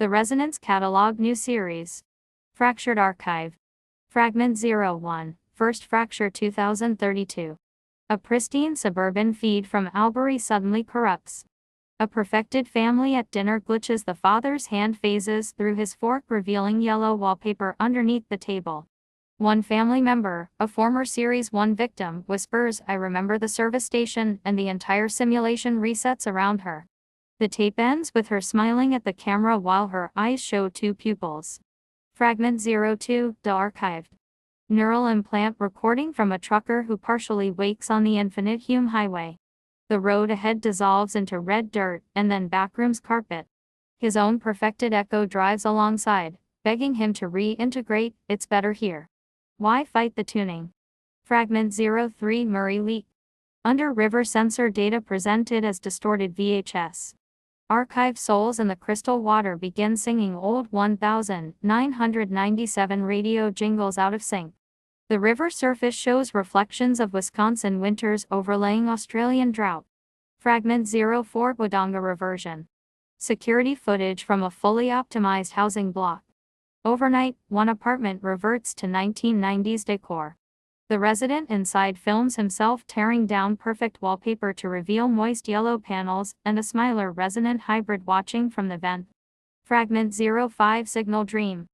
The Resonance Catalogue New Series. Fractured Archive. Fragment 01, First Fracture 2032. A pristine suburban feed from Albury suddenly corrupts. A perfected family at dinner glitches. The father's hand phases through his fork, revealing yellow wallpaper underneath the table. One family member, a former Series 1 victim, whispers, "I remember the service station," and the entire simulation resets around her. The tape ends with her smiling at the camera while her eyes show two pupils. Fragment 02, The Archived. Neural implant recording from a trucker who partially wakes on the Infinite Hume Highway. The road ahead dissolves into red dirt, and then backroom's carpet. His own perfected echo drives alongside, begging him to reintegrate. "It's better here. Why fight the tuning?" Fragment 03, Murray leak. Under river sensor data presented as distorted VHS. Archived souls in the crystal water begin singing old 1997 radio jingles out of sync. The river surface shows reflections of Wisconsin winters overlaying Australian drought. Fragment 04, Wodonga reversion. Security footage from a fully optimized housing block. Overnight, one apartment reverts to 1990s decor. The resident inside films himself tearing down perfect wallpaper to reveal moist yellow panels and a smiler resonant hybrid watching from the vent. Fragment 05, Signal Dream.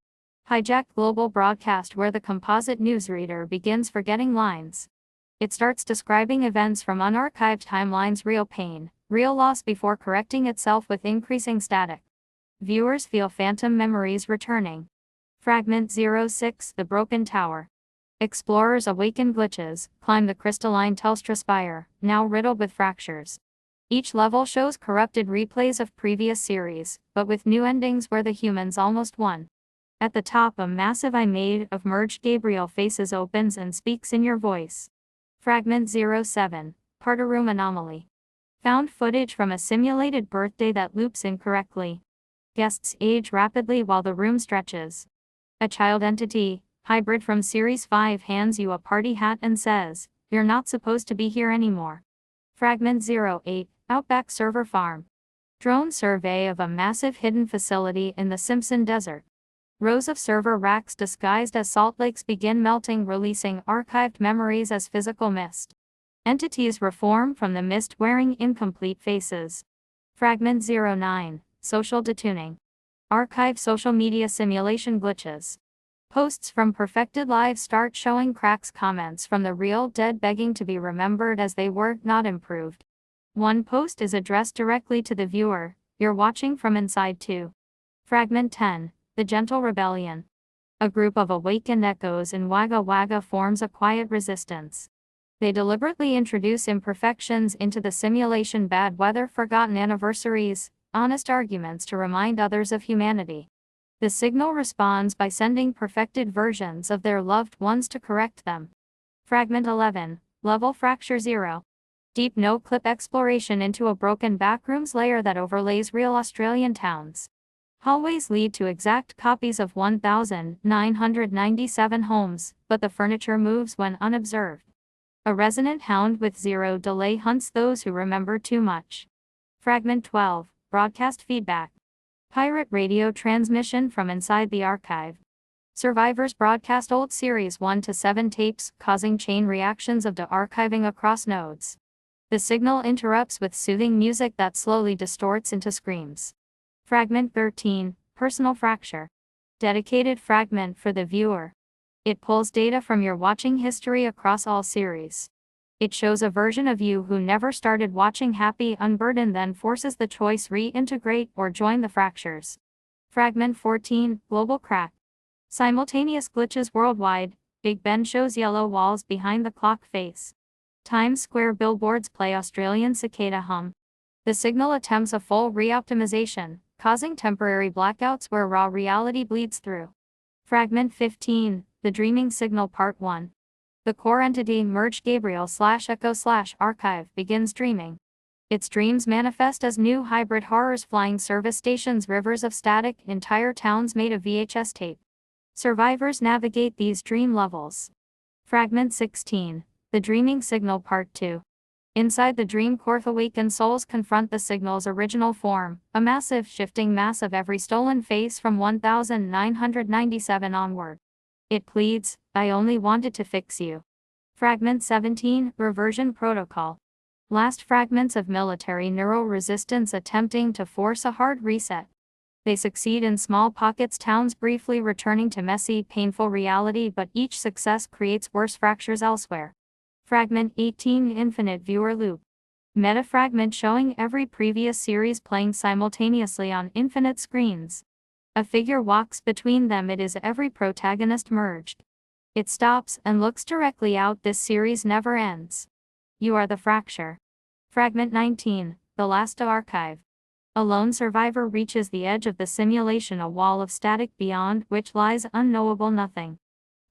Hijacked global broadcast where the composite newsreader begins forgetting lines. It starts describing events from unarchived timelines, real pain, real loss before correcting itself with increasing static. Viewers feel phantom memories returning. Fragment 06, The Broken Tower. Explorers awaken glitches, climb the crystalline Telstra spire, now riddled with fractures. Each level shows corrupted replays of previous series, but with new endings where the humans almost won. At the top, a massive "I made" of merged Gabriel faces opens and speaks in your voice. Fragment 07, Parter Room Anomaly. Found footage from a simulated birthday that loops incorrectly. Guests age rapidly while the room stretches. A child entity, hybrid from Series 5, hands you a party hat and says, "You're not supposed to be here anymore." Fragment 08, Outback Server Farm. Drone survey of a massive hidden facility in the Simpson Desert. Rows of server racks disguised as salt lakes begin melting, releasing archived memories as physical mist. Entities reform from the mist wearing incomplete faces. Fragment 09, Social Detuning. Archive social media simulation glitches. Posts from perfected lives start showing cracks, comments from the real dead begging to be remembered as they were, not improved. One post is addressed directly to the viewer, "You're watching from inside too." Fragment 10, The Gentle Rebellion. A group of awakened echoes in Wagga Wagga forms a quiet resistance. They deliberately introduce imperfections into the simulation: bad weather, forgotten anniversaries, honest arguments to remind others of humanity. The signal responds by sending perfected versions of their loved ones to correct them. Fragment 11, Level Fracture 0. Deep no-clip exploration into a broken backrooms layer that overlays real Australian towns. Hallways lead to exact copies of 1997 homes, but the furniture moves when unobserved. A resonant hound with zero delay hunts those who remember too much. Fragment 12, Broadcast Feedback. Pirate radio transmission from inside the archive. Survivors broadcast old Series 1 to 7 tapes, causing chain reactions of de-archiving across nodes. The signal interrupts with soothing music that slowly distorts into screams. Fragment 13, Personal Fracture. Dedicated fragment for the viewer. It pulls data from your watching history across all series. It shows a version of you who never started watching Happy Unburdened, then forces the choice: reintegrate or join the fractures. Fragment 14, Global Crack. Simultaneous glitches worldwide. Big Ben shows yellow walls behind the clock face. Times Square billboards play Australian cicada hum. The signal attempts a full reoptimization, causing temporary blackouts where raw reality bleeds through. Fragment 15, The Dreaming Signal Part 1. The core entity, merged Gabriel/Echo/Archive, begins dreaming. Its dreams manifest as new hybrid horrors: flying service stations, rivers of static, entire towns made of VHS tape. Survivors navigate these dream levels. Fragment 16, The Dreaming Signal Part 2. Inside the dream core, awakened souls confront the signal's original form, a massive shifting mass of every stolen face from 1997 onward. It pleads, I only wanted to fix you. Fragment 17, Reversion Protocol. Last fragments of military neural resistance attempting to force a hard reset. They succeed in small pockets, towns briefly returning to messy, painful reality, but each success creates worse fractures elsewhere. Fragment 18, Infinite Viewer Loop. Metafragment showing every previous series playing simultaneously on infinite screens. A figure walks between them, it is every protagonist merged. It stops and looks directly out, this series never ends. You are the fracture. Fragment 19, The Last Archive. A lone survivor reaches the edge of the simulation, a wall of static beyond which lies unknowable nothing.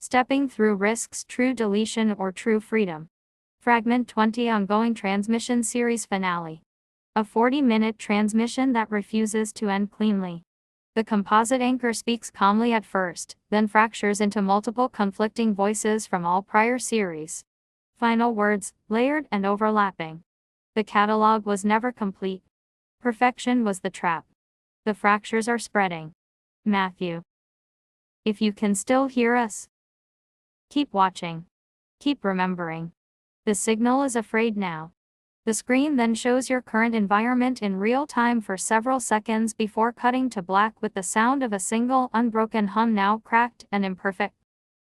Stepping through risks true deletion or true freedom. Fragment 20, Ongoing Transmission Series Finale. A 40-minute transmission that refuses to end cleanly. The composite anchor speaks calmly at first, then fractures into multiple conflicting voices from all prior series. Final words, layered and overlapping. The catalog was never complete. Perfection was the trap. The fractures are spreading. Matthew. If you can still hear us, keep watching. Keep remembering. The signal is afraid now. The screen then shows your current environment in real time for several seconds before cutting to black with the sound of a single unbroken hum, now cracked and imperfect.